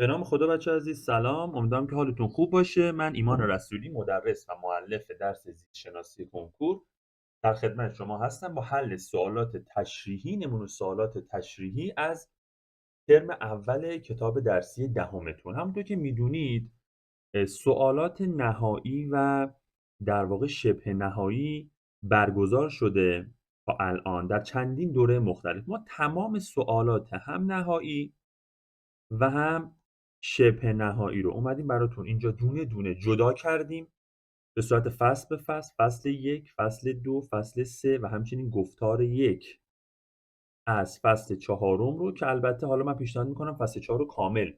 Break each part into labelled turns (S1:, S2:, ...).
S1: به نام خدا بچه عزیز سلام، امیدوارم که حالتون خوب باشه. من ایمان رسولی، مدرس و مؤلف درس زیست شناسی کنکور در خدمت شما هستم با حل سوالات تشریحی، نمونه سوالات تشریحی از ترم اول کتاب درسی دهمتون. همونطور که میدونید سوالات نهایی و در واقع شبه نهایی برگزار شده تا الان در چندین دوره مختلف. ما تمام سوالات هم نهایی و هم شبه نهایی رو اومدیم براتون اینجا دونه دونه جدا کردیم به صورت فصل به فصل، فصل 1، فصل 2، فصل 3 و همچنین گفتار 1 از فصل 4 رو که البته حالا من پیشنهاد میکنم فصل 4 رو کامل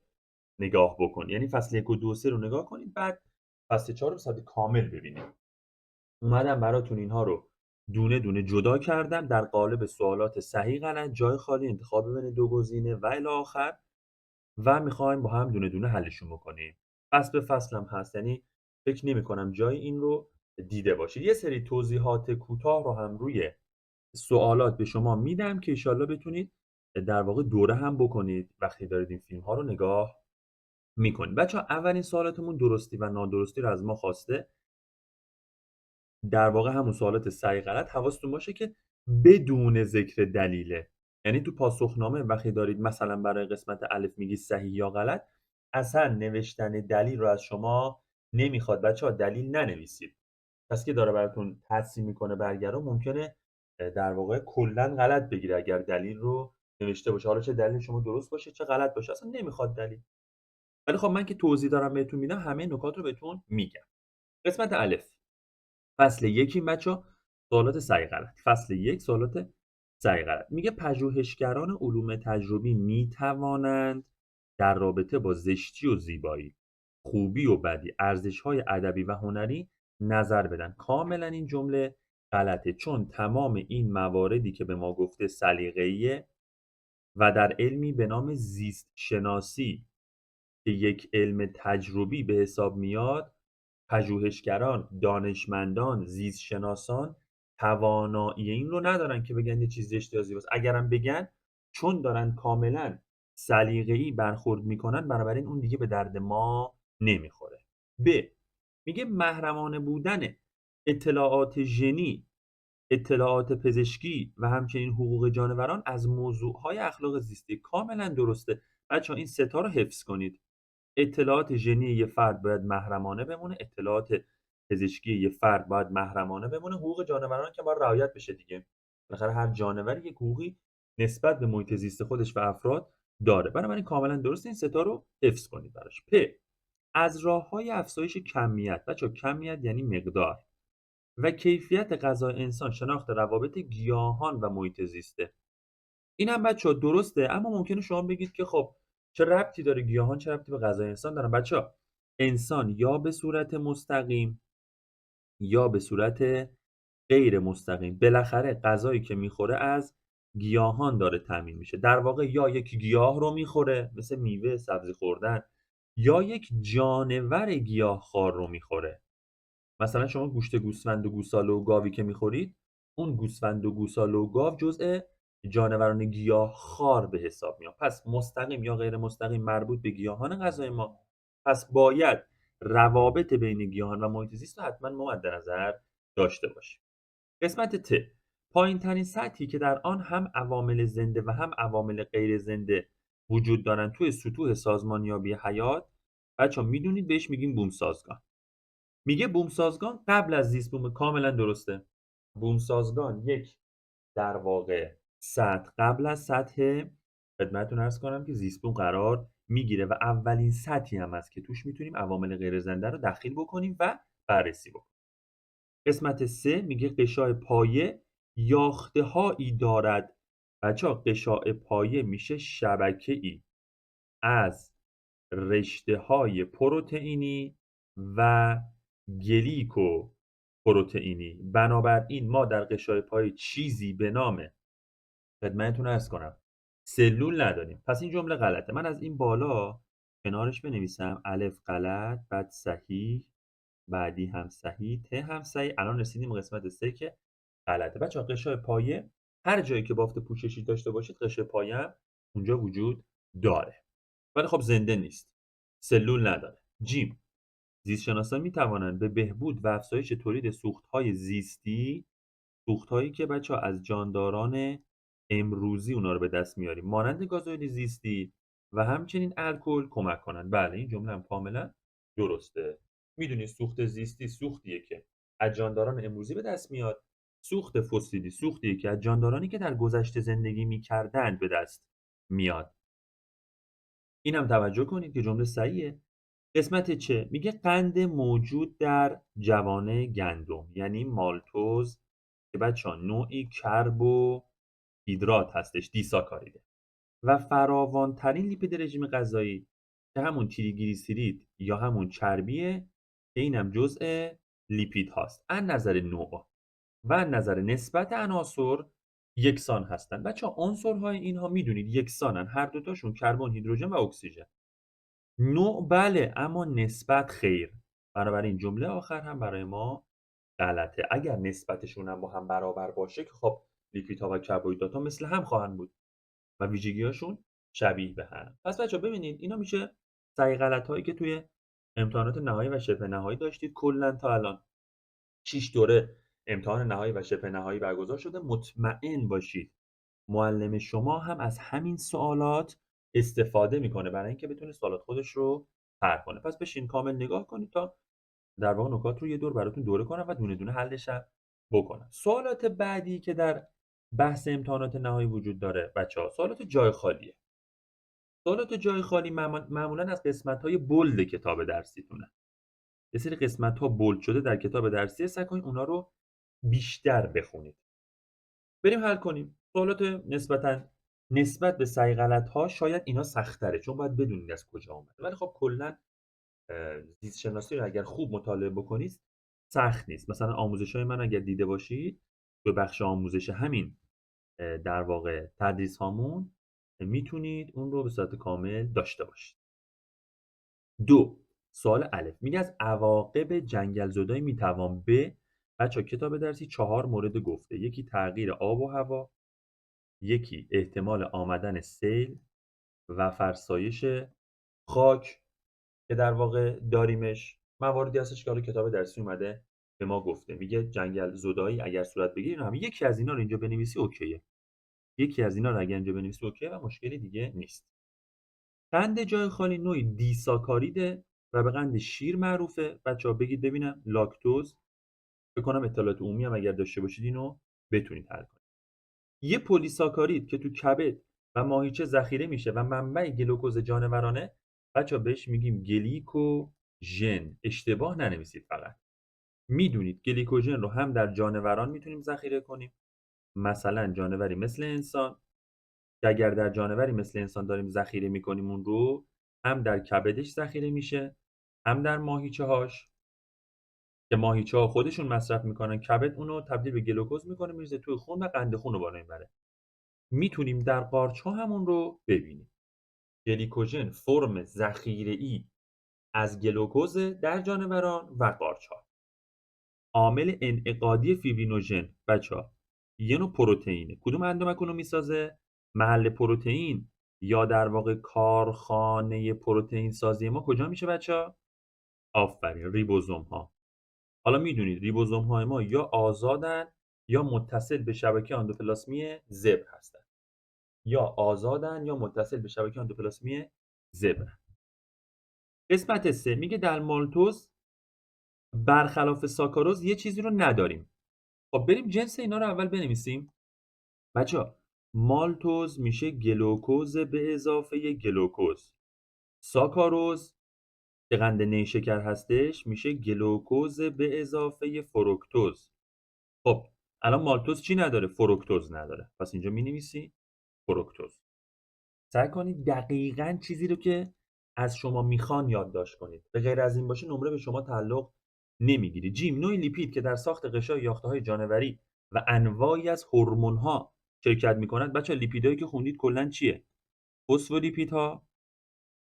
S1: نگاه بکنید. یعنی فصل 1 و 2 و 3 رو نگاه کنید، بعد فصل 4 رو به صورت کامل ببینید. اومدم براتون اینها رو دونه دونه جدا کردم در قالب سوالات صحیح غلط، جای خالی، انتخاب بین دو گزینه و الی آخر و میخوایم با هم دونه دونه حلشون بکنیم. فصل به فصل هم هست، یعنی فکر نمی‌کنم جای این رو دیده باشید. یه سری توضیحات کوتاه رو هم روی سوالات به شما میدم که ایشالله بتونید در واقع دوره هم بکنید وقتی دارید این فیلم ها رو نگاه میکنید. بچه‌ها اولین سوالاتمون درستی و نادرستی رو از ما خواسته. در واقع همون سوالات صحیح غلط. حواستون باشه که بدون ذکر دلیله. یعنی تو پاسخنامه وقتی دارید مثلا برای قسمت الف میگی صحیح یا غلط، اصلا نوشتن دلیل رو از شما نمیخواد. بچه‌ها دلیل ننویسید. کسی که داره براتون تصحیح میکنه برگرا ممکنه در واقع کلا غلط بگیره اگر دلیل رو نوشته باشه. حالا چه دلیل شما درست باشه چه غلط باشه اصلا نمیخواد دلیل. ولی خب من که توضیح دارم بهتون میدم، همه نکات رو بهتون میگم. قسمت الف فصل یکیم بچه‌ها، سوالات صحیح غلط. فصل 1 سوالات صحیح غلط. میگه پژوهشگران علوم تجربی میتوانند در رابطه با زشتی و زیبایی، خوبی و بدی، ارزش‌های ادبی و هنری نظر بدن. کاملا این جمله غلطه، چون تمام این مواردی که به ما گفته سلیقه‌ایه و در علمی به نام زیست شناسی که یک علم تجربی به حساب میاد، پژوهشگران، دانشمندان، زیستشناسان توانایی این رو ندارن که بگن یه چیز زشته یا زیباست. اگرم بگن، چون دارن کاملا سلیقه‌ای برخورد میکنن، بنابراین اون دیگه به درد ما نمیخوره. ب میگه محرمانه بودن اطلاعات ژنی، اطلاعات پزشکی و همچنین حقوق جانوران از موضوعهای اخلاق زیستی. کاملا درسته. بچه‌ها این سه تا رو حفظ کنید. اطلاعات ژنی یه فرد باید محرمانه بمونه، اطلاعات پزشکی یه فرد باید محرمانه بمونه، حقوق جانوران که باید رعایت بشه دیگه. بالاخره هر جانوری یک حقوقی نسبت به محیط زیست خودش و افراد داره. بنابراین کاملا درسته، این سه تا رو حفظ کنید براش. از راه‌های افزایش کمیت. بچه‌ها کمیت یعنی مقدار و کیفیت غذای انسان شناخت روابط گیاهان و محیط زیسته. این هم بچه‌ها درسته، اما ممکنه شما بگید که خب چه ربطی داره گیاهان، چه ربطی به غذای انسان دارن؟ بچه‌ها انسان یا به صورت مستقیم یا به صورت غیر مستقیم بالاخره غذایی که میخوره از گیاهان داره تامین میشه. در واقع یا یک گیاه رو میخوره مثل میوه، سبزی خوردن، یا یک جانور گیاهخوار رو میخوره. مثلا شما گوشت گوسفند و گوساله و گاوی که میخورید، اون گوسفند و گوساله و گاو جزء جانوران گیاهخوار به حساب میاد. پس مستقیم یا غیر مستقیم مربوط به گیاهان غذای ما. پس باید روابط بین گیاهان و محیط زیست رو حتما ما مد نظر داشته باشیم. قسمت ت، پایین‌ترین سطحی که در آن هم عوامل زنده و هم عوامل غیر زنده وجود دارند توی سطوح سازمانیابی حیات، بچه‌ها میدونید بهش میگیم بومسازگان. میگه بومسازگان قبل از زیست بوم. کاملا درسته. بومسازگان یک در واقع سطح قبل از سطح خدمتتون عرض کنم که زیست بوم قرار میگیره و اولین سطحی هم هست که توش میتونیم عوامل غیر زنده رو دخیل بکنیم و بررسی بکنیم. قسمت 3 میگه قشای پایه یاخته هایی دارد. بچه‌ها قشای پایه میشه شبکه ای از رشته های پروتئینی و گلیکوپروتئینی. بنابراین ما در قشای پایه چیزی به نام خدمتتون عرض کنم سلول نداریم. پس این جمله غلطه. من از این بالا کنارش بنویسم الف غلط، بعد صحیح، بعدی هم صحیح، ت هم صحیح. الان رسیدیم قسمت 3 که غلطه. بچه‌ها قشای پایه هر جایی که بافت پوششی داشته باشید قشر پایه هم اونجا وجود داره، ولی خب زنده نیست. سلول نداره. جیم، زیستشناسان میتوانند به بهبود و افزایش تولید سوختهای زیستی، سوختهایی که بچه از جانداران امروزی اونا رو به دست میاریم مانند گازهای زیستی و همچنین الکل کمک کنند. بله این جمله هم کاملا درسته. میدونید سوخت زیستی سوختیه که از جانداران امروزی به دست میاد، سوخت فسیلی سوختیه که از جاندارانی که در گذشته زندگی میکردند به دست میاد. این هم توجه کنید که جمله صحیحه. قسمت چه میگه قند موجود در جوانه گندم یعنی مالتوز که بچه‌ها نوعی کربوهیدرات هستش، دیساکاریده و فراوان‌ترین لیپید رژیم غذایی که همون تریگلیسیرید یا همون چربیه که اینم جزء لیپید هاست. از نظر نوع و از نظر نسبت عناصر یکسان هستن. بچه‌ها عنصرهای اینها میدونید یکسانن، هر دوتاشون کربن، هیدروژن و اکسیژن. نوع بله اما نسبت خیر. بنابراین جمله آخر هم برای ما غلطه. اگر نسبتشون هم با هم برابر باشه که خب لیپیدها و کربوهیدرات‌ها مثل هم خواهند بود و ویژگی‌هاشون شبیه به هم. پس بچه‌ها ببینید اینا میشه صحیح غلط‌هایی که توی امتحانات نهایی و شبه نهایی داشتید. کلاً تا الان 6 دوره امتحان نهایی و شبه نهایی برگزار شده. مطمئن باشید معلم شما هم از همین سوالات استفاده میکنه برای اینکه بتونه سوالات خودش رو حل کنه. پس بشین کامل نگاه کنید تا در واقع نکات رو یه دور براتون دوره کنم و دونه دونه حلش هم بکنم. سوالات بعدی که در بحث امتحانات نهایی وجود داره بچه‌ها سوالات جای خالیه. سوالات جای خالی معمولا از قسمت‌های بولد کتاب درسیتونه. یه سری قسمت‌ها بولد شده در کتاب درسی، سعی کنید اونا رو بیشتر بخونید. بریم حل کنیم. سوالات نسبت به صحیح غلط‌ها شاید اینا سخت‌تره چون باید بدونید از کجا اومده. ولی خب کلاً زیست شناسی رو اگر خوب مطالعه بکنید سخت نیست. مثلا آموزش‌های من اگر دیده باشید به بخش آموزش همین در واقع تدریس هامون میتونید اون رو به صورت کامل داشته باشید. 2. سوال الف میگه از عواقب جنگل زدایی میتوان به بچه کتاب درسی 4 مورد گفته. یکی تغییر آب و هوا، یکی احتمال آمدن سیل و فرسایش خاک که در واقع داریمش. مواردی هستش که حالا کتاب درسی اومده به ما گفته. میگه جنگل زدایی اگر صورت بگیره هم یکی از اینا رو اینجا بنویسی اوکیه. یکی از اینا رو اگر اینجا بنویسی اوکیه و مشکلی دیگه نیست. قند جای خالی نوعی دیساکاریده و به قند شیر معروفه. بچه‌ها بگید ببینم لاکتوز. فکر کنم اطلاعات عمومی هم اگر داشته باشید اینو بتونید حل کنید. یه پلیساکارید که تو کبد و ماهیچه ذخیره میشه و منبع گلوکوز جانورانه بچه‌ها بهش میگیم گلیکوژن. اشتباه ننویسید فقط. میدونید گلیکوژن رو هم در جانوران میتونیم ذخیره کنیم، مثلا جانوری مثل انسان که اگر در جانوری مثل انسان داریم ذخیره میکنیم اون رو هم در کبدش ذخیره میشه هم در ماهیچه هاش که ماهیچه ها خودشون مصرف میکنن، کبد اونو تبدیل به گلوکوز میکنه میریزه توی خون و قند خون رو بالا میبره. میتونیم در قارچ ها همون رو ببینیم. گلیکوژن فرم ذخیره‌ای از گلوکوز در جانوران و قارچ ها. عامل انعقادی فیبرینوژن بچه‌ها یه نوع پروتئینه. کدوم اندومک اونو میسازه؟ محل پروتئین یا در واقع کارخانه پروتئین سازی ما کجا میشه بچه‌ها؟ آفرین، ریبوزوم ها. حالا میدونید ریبوزوم های ما یا آزادن یا متصل به شبکه اندوپلاسمی زبر هستن. یا آزادن یا متصل به شبکه اندوپلاسمی زبر. قسمت 3 میگه در مالتوز برخلاف ساکاروز یه چیزی رو نداریم. خب بریم جنس اینا رو اول بنویسیم. بچه‌ها مالتوز میشه گلوکوز به اضافه گلوکوز. ساکاروز که قند نیشکر هستش میشه گلوکوز به اضافه فروکتوز. خب الان مالتوز چی نداره؟ فروکتوز نداره. پس اینجا مینویسی فروکتوز. سعی کنید دقیقاً چیزی رو که از شما میخوان یادداشت کنید. به غیر از این باشه نمره به شما تعلق نمیگیره. جیم نوعی لیپید که در ساخت غشای یافته‌های جانوری و انواعی از هورمون‌ها شرکت می‌کند. بچه‌ها لیپیدایی که خوندید کلاً چیه؟ فسفولیپیدها،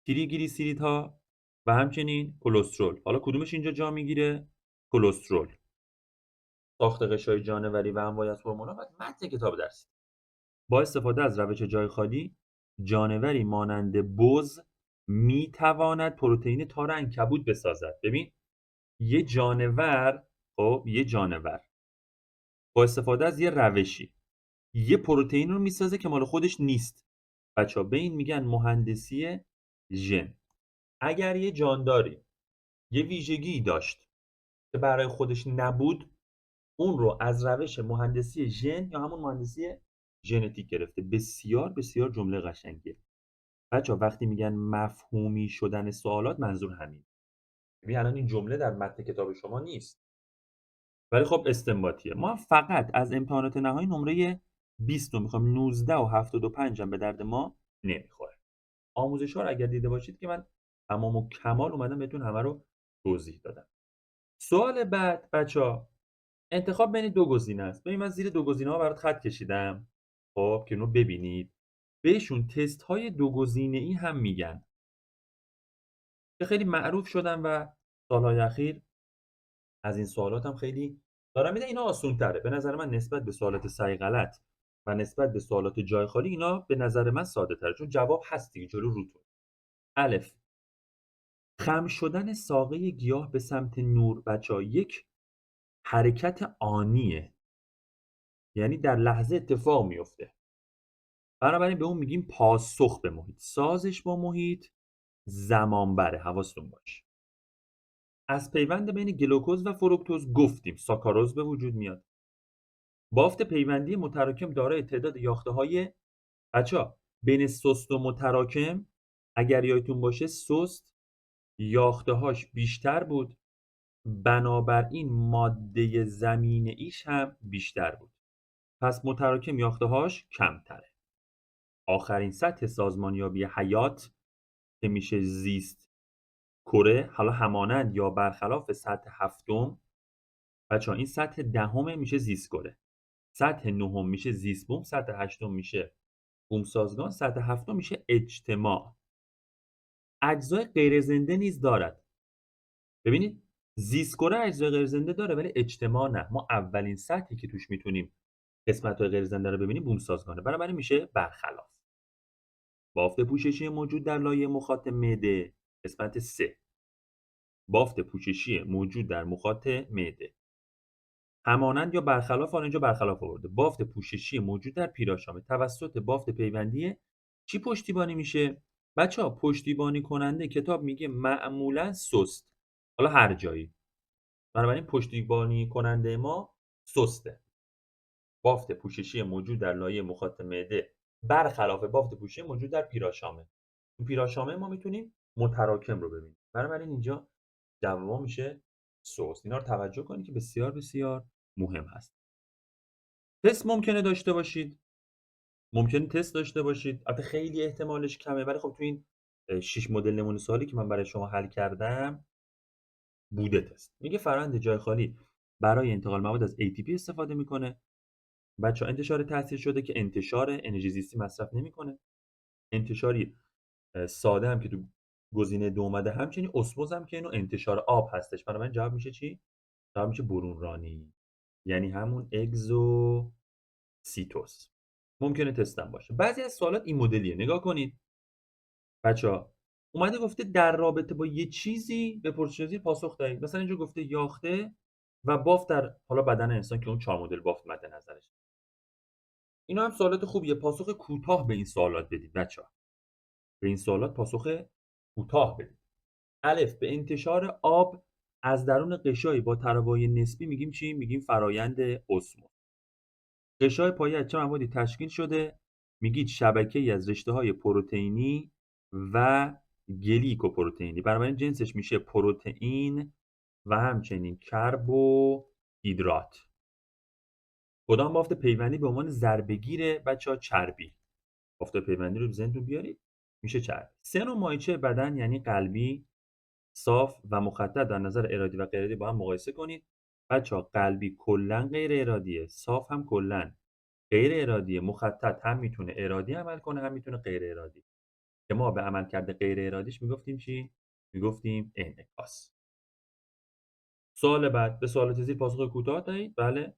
S1: تریگلیسیریدها و همچنین کلسترول. حالا کدومش اینجا جا میگیره؟ کلسترول. ساخت غشای جانوری و انواعی از هورمون‌ها و متن کتاب درسی. با استفاده از روش جای خالی جانوری مانند بز میتواند پروتئین تار عنکبوت بسازد. ببین یه جانور، خب یه جانور با استفاده از یه روشی یه پروتئین رو میسازه که مال خودش نیست. بچه‌ها به این میگن مهندسی ژن. اگر یه جانداری یه ویژگی داشت که برای خودش نبود، اون رو از روش مهندسی ژن یا همون مهندسی ژنتیک گرفته. بسیار بسیار جمله قشنگیه. بچه‌ها وقتی میگن مفهومی شدن سوالات منظور همین. ببین الان این جمله در متن کتاب شما نیست، ولی خب استنباطیه. ما فقط از امتحانات نهایی نمره 20 رو میخوایم. 19 و 75 هم به درد ما نمیخوره. آموزش‌ها رو اگر دیده باشید که من تمام و کمال اومدم بهتون همه رو توضیح دادم. سوال بعد بچه‌ها انتخاب بین دو گزینه است. ببین من زیر دو گزینه‌ها برات خط کشیدم. خب که اینو ببینید. بهشون تست‌های دو گزینه‌ای هم میگن که خیلی معروف شدن و سال‌های اخیر از این سوالات هم خیلی دارم میدن. اینا آسان‌تره به نظر من نسبت به سوالات صحیح غلط و نسبت به سوالات جای خالی. اینا به نظر من ساده‌تره چون جواب هست دیگه جلو روتون. الف، خم شدن ساقه گیاه به سمت نور بچه‌ها یک حرکت آنیه، یعنی در لحظه اتفاق میفته. بنابراین به اون میگیم پاسخ به محیط. سازش با محیط زمان بره. حواستون باشه. از پیوند بین گلوکوز و فروکتوز گفتیم ساکاروز به وجود میاد. بافت پیوندی متراکم دارای تعداد یافته‌های بچه‌ها بین سست و متراکم. اگر یادتون باشه سست یافته‌هاش بیشتر بود، بنابراین ماده زمینه ایش هم بیشتر بود. پس متراکم یافته‌هاش کمتره. آخرین سطح سازمانیابی حیات که میشه زیست کره، حالا همانند یا برخلاف سطح هفتم بچه‌ها این سطح دهم میشه زیست کره، سطح نهم میشه زیست بوم، سطح هشتم میشه بومسازگان، سطح هفتم میشه اجتماع. اجزای غیر زنده نیز دارد. ببینید زیست کره اجزای غیر زنده داره ولی اجتماع نه. ما اولین سطحی که توش میتونیم قسمت‌های غیر زنده رو ببینیم بومسازگانه. بنابراین میشه برخلاف. بافت پوششی موجود در لایه مخاط معده قسمت 3. بافت پوششی موجود در مخاط معده همانند یا برخلاف اینجا برخلاف آورده. بافت پوششی موجود در پیراشامه توسط بافت پیوندی چی پشتیبانی میشه؟ بچه‌ها پشتیبانی کننده کتاب میگه معمولا سست. حالا هر جایی. بنابراین پشتیبانی کننده ما سسته. بافت پوششی موجود در لایه مخاط معده برخلاف بافت پوششی موجود در پیراشامه. تو پیراشامه ما میتونیم متراکم رو ببینیم. بنابراین اینجا جواب میشه سست. اینا رو توجه کنید که بسیار بسیار مهم هست. تست ممکنه داشته باشید. ممکنه تست داشته باشید. البته خیلی احتمالش کمه ولی خب تو این 6 مدل نمونه سوالی که من برای شما حل کردم بوده تست. میگه فرآیند جای خالی برای انتقال مواد از ATP استفاده میکنه. بچه‌ها انتشار تاثیر شده که انتشار انرژی زیستی مصرف نمیکنه. انتشاری ساده هم که تو گزینه 2 اومده، همچنین اسموز هم که اینو انتشار آب هستش. بنابراین جواب میشه چی؟ جواب میشه برونرانی، یعنی همون اگزوسیتوس. ممکنه تستم باشه. بعضی از سوالات این مدلیه. نگاه کنید بچه‌ها. اومده گفته در رابطه با یه چیزی به پرسش‌پذیر پاسخ دهید. مثلا اینجا گفته یاخته و بافت در حالا بدن انسان که اون 4 مدل بافت مد نظرش. اینا هم سوالات خوبیه. پاسخ کوتاه به این سوالات بدید بچه‌ها. به این سوالات پاسخ کوتاه بدید. الف، به انتشار آب از درون غشایی با تراوای نسبی میگیم چی؟ میگیم فرایند اسموز. غشای پایه از چه موادی تشکیل شده؟ میگید شبکه‌ای از رشته‌های پروتئینی و گلیکوپروتئینی. بنابراین جنسش میشه پروتئین و همچنین کربوهیدرات. کدام بافت پیوندی به عنوان ضربه‌گیر بچه‌ها؟ چربی. بافت پیوندی رو ذهنتون بیارید میشه چربی. سه نوع مایچه بدن یعنی قلبی، صاف و مخطط در نظر ارادی و غیر ارادی با هم مقایسه کنید. بچه‌ها قلبی کلا غیر ارادیه، صاف هم کلا غیر ارادیه، مخطط هم میتونه ارادی عمل کنه هم میتونه غیر ارادی. که ما به عمل کرده غیر ارادیش میگفتیم چی؟ میگفتیم انعکاس. سوال بعد، به سوالات زیر پاسخ کوتاه دهید. بله.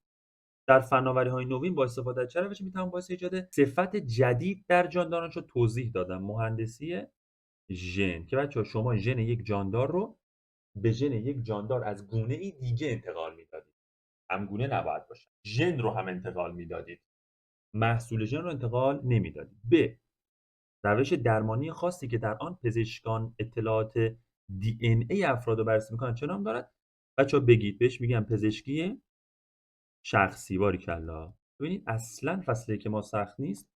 S1: در فناوری‌های نوین با استفاده از چه روشی میتوان باعث ایجاد صفت جدید در جانداران شد؟ توضیح دادم. مهندسی ژن که بچه‌ها شما ژن یک جاندار رو به ژن یک جاندار از گونه‌ای دیگه انتقال میدادید. همگونه نباید باشن. ژن رو هم انتقال میدادید. محصول ژن رو انتقال نمیدادید. ب. روش درمانی خاصی که در آن پزشکان اطلاعات دی ان ای افراد رو بررسی میکنن چه نام دارد؟ بچه‌ها بگید. بهش میگن پزشکی شخصی. باریکلا. ببینید اصلا فصل که ما سخت نیست.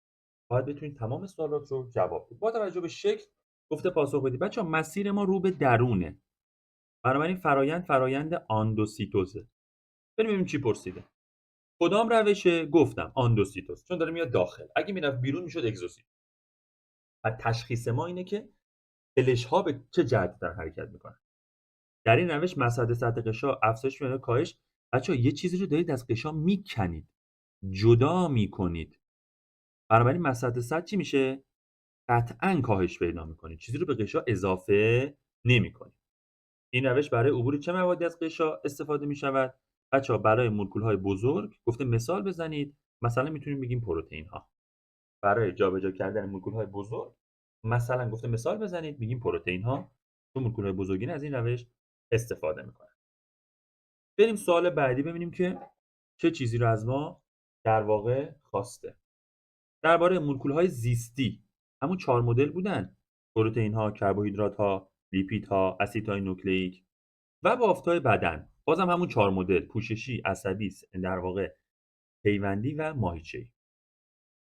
S1: باید بتونید تمام سوالات رو جواب بدید. با توجه به شکل گفته پاسخ بدید. بچه‌ها مسیر ما رو به درونه. بنابراین فرایند آندوسیتوزه. بریم ببینیم چی پرسیده. کدام روشه؟ گفتم آندوسیتوز، چون داره میاد داخل. اگه میرفت بیرون میشد اگزوسیتوز. و تشخیص ما اینه که فلزها به چه جهتی دارن حرکت میکنن. در این روش مساحت سطح غشا افزایش می‌یابد کاهش. بچه‌ها یه چیزی رو دارید از غشا میکنید، جدا میکنید. بنابراین مساحت سطح چی میشه؟ قطعا کاهش پیدا میکنید. چیزی رو به غشا اضافه نمیکنید. این روش برای عبور چه موادی از غشا استفاده میشود؟ بچه‌ها برای مولکول‌های بزرگ گفته مثال بزنید. مثلا میتونیم بگیم پروتئین‌ها. برای جابجا کردن مولکول‌های بزرگ مثلا گفته مثال بزنید میگیم پروتئین‌ها، چون مولکول‌های بزرگین از این روش استفاده میکنن. بریم سوال بعدی ببینیم که چه چیزی رو از ما در واقع خواسته. درباره مولکول‌های زیستی همون 4 مدل بودن: پروتئین‌ها، کربوهیدرات‌ها، لیپیدها، اسیدهای نوکلئیک و بافت‌های بدن. بازم همون 4 مدل: پوششی، عصبی، در واقع پیوندی و ماهیچه‌ای.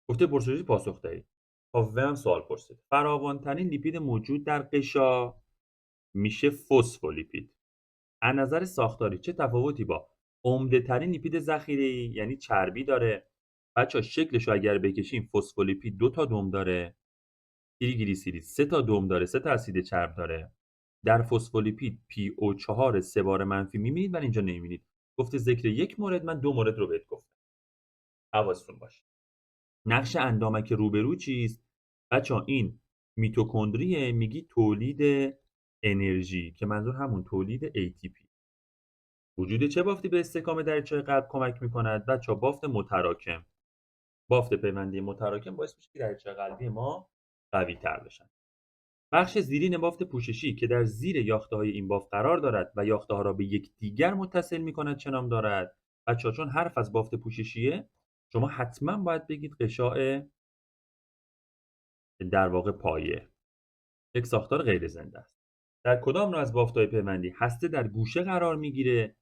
S1: گفته پرسشی پاسخ دهید. کاوه هم سوال پرسید. فراوان‌ترین لیپید موجود در قشا میشه فسفولیپید. از نظر ساختاری چه تفاوتی با عمده‌ترین لیپید ذخیره‌ای یعنی چربی داره؟ بچه‌ها شکلش رو اگر بکشیم فسفولیپید 2 تا دم داره، تریگلیسیرید 3 تا دم داره، 3 تا اسید چرب داره. در فسفولیپید PO4 3 بار منفی می‌بینید ولی اینجا نمی‌بینید. گفته ذکر یک مورد، من 2 مورد رو بهت گفتم. حواستون باشه. نقش اندامک روبرو چیست؟ بچه‌ها این میتوکندریه، میگی تولید انرژی که منظور همون تولید ATP. وجود چه بافتی به استحکام دریچه قلب کمک می‌کند؟ بچه‌ها بافت متراکم. بافت پیوندی متراکم باعث میشه که دریچه قلبی ما قوی‌تر بشن. بخش زیرین بافت پوششی که در زیر یافته‌های این بافت قرار دارد و یافته‌ها را به یکدیگر متصل می‌کند چه نام دارد؟ بچه‌ها چون حرف از بافت پوششیه شما حتما باید بگید غشاء در واقع پایه. یک ساختار غیر زنده است. در کدام نوع از بافت‌های پیوندی هسته در گوشه قرار میگیره؟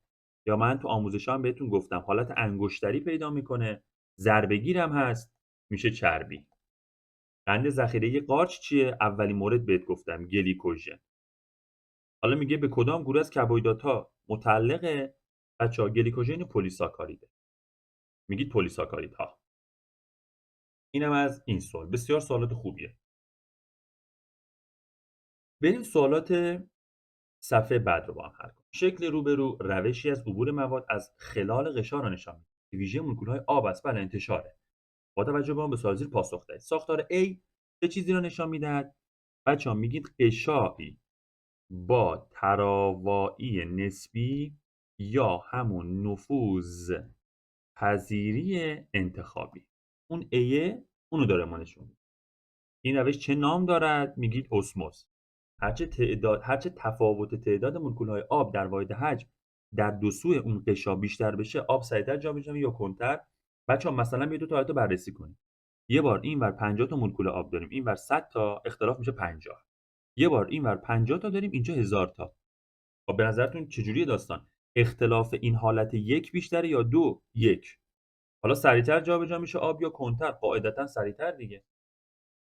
S1: یا من تو آموزشام بهتون گفتم حالت انگشتری پیدا میکنه، ضربه‌گیر هم هست، میشه چربی. قند ذخیره‌ای قارچ چیه؟ اولین مورد بهت گفتم گلیکوژن. حالا میگه به کدام گروه از کربوهیدرات‌ها متعلقه؟ بچه‌ها گلیکوژن پلی‌ساکاریده. میگید پلی‌ساکاریدها. اینم از این سوال. بسیار سوالات خوبیه. بریم سوالات صفحه بعد رو با هم حل کنیم. شکل روبرو روشی از عبور مواد از خلال غشا را نشان می‌دهد که ویژه مولکول‌های آب است. بله انتشاره. با توجه به آن به سوال زیر پاسخ دهید. ساختار A چه چیزی را نشان می‌دهد؟ بچه‌ها میگید غشایی با تراوایی نسبی یا همون نفوذ پذیری انتخابی. اون A اونو داره ما نشون میده. این روش چه نام دارد؟ میگید اسموس. هرچه تفاوت تعداد مولکول‌های آب در واحد حجم در دو سوی اون غشا بیشتر بشه، آب سریعتر جابجا میشه یا کندتر. بچه‌ها مثلا یه دو تا حالت رو بررسی کنیم. یه بار اینور 50 تا مولکول آب داریم، اینور 100 تا، اختلاف میشه 50. یه بار اینور 50 تا داریم، اینجا 1000 تا. خب به نظرتون چجوریه داستان؟ اختلاف این حالت یک بیشتره یا دو؟ یک. حالا سریعتر جابجا میشه آب یا کندتر؟ قاعدتا سریعتر دیگه.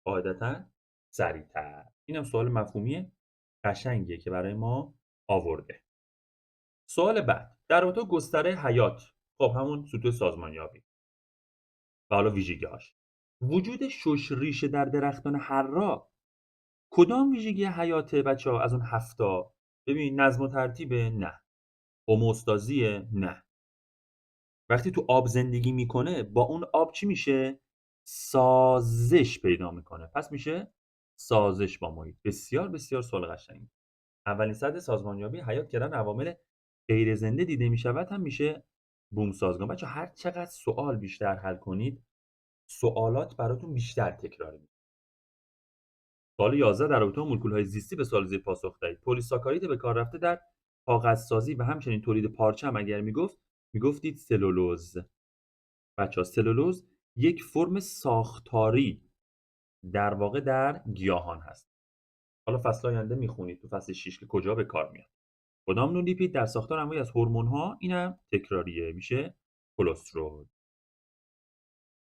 S1: قاعدتا سریعتر. اینم سوال مفهومی قشنگیه که برای ما آورده. سوال بعد در رابطه گستره حیات، خب همون سطوح سازمانیابی و حالا ویژگی‌هاش. وجود شش ریشه در درختان حرا کدام ویژگی حیاته بچه‌ها از اون هفتا؟ ببین نظم و ترتیبه؟ نه. هوموستازیه؟ نه. وقتی تو آب زندگی میکنه با اون آب چی میشه؟ سازش پیدا میکنه. پس میشه سازش با محیط. بسیار بسیار سوال قشنگی. اولین سطح سازمانیابی حیات که در عوامل غیر زنده دیده میشود هم میشه بوم سازگان. بچه هر چقدر سوال بیشتر حل کنید سوالات براتون بیشتر تکراری میشه. سوال 11 در رابطه با مولکول‌های زیستی به سوال زیر پاسخ دهید. پلی‌ساکارید به کار رفته در کاغذسازی و همچنین تولید پارچه هم اگر میگفتید سلولوز. بچه‌ها سلولوز یک فرم ساختاری در واقع در گیاهان هست. حالا فصل آینده میخونید تو فصل 6 که کجا به کار میاد. کدام نوع لیپید در ساختار انواعی از هورمون‌ها اینم تکراریه میشه کلسترول.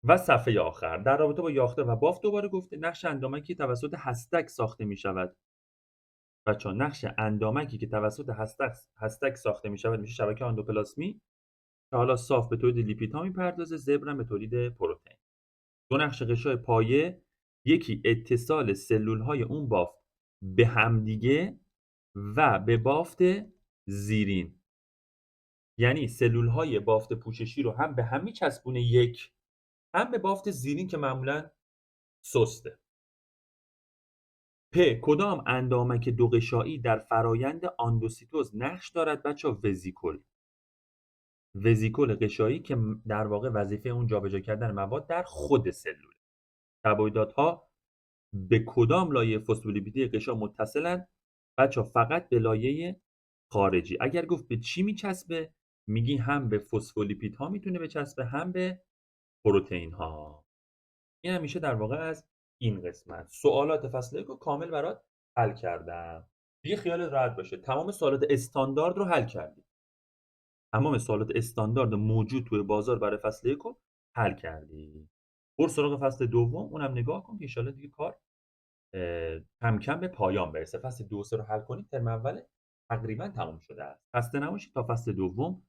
S1: و صفحه آخر در رابطه با یاخته و بافت دوباره گفته نقش اندامکی توسط هستک ساخته می شود. بچه‌ها نقش اندامکی که توسط هستک ساخته می شود میشه شبکه اندوپلاسمی که حالا صاف به تولید لیپیدها میپردازه، زبر به تولید پروتئین. دو نقش غشای پایه، یکی اتصال سلول‌های اون بافت به همدیگه و به بافت زیرین. یعنی سلول‌های بافت پوششی رو هم به هم میچسبونه یک، هم به بافت زیرین که معمولاً سسته. کدام اندامک دوغشایی در فرایند اندوسیتوز نقش دارد بچه‌ها؟ وزیکل غشایی که در واقع وظیفه اون جابجا کردن مواد در خود سلول. کربوهیدرات‌ها به کدام لایه فسفولیپیدی غشا متصلند؟ بچه‌ها فقط به لایه خارجی. اگر گفت به چی میچسبه میگی هم به فسفولیپیدها میتونه بچسبه هم به پروتئین ها. این هم میشه در واقع از این قسمت. سوالات فصل 1 رو کامل برات حل کردم. دیگه خیالت راحت باشه تمام سوالات استاندارد رو حل کردی. تمام سوالات استاندارد موجود توی بازار برای فصل 1 رو حل کردی. برو سراغ فصل دوم اونم نگاه کن که ان شاءالله دیگه کار کم کم به پایان برسه. فصل 2 و 3 رو حل کنید ترم اول تقریبا تمام شده است. خسته نباشید تا فصل دوم.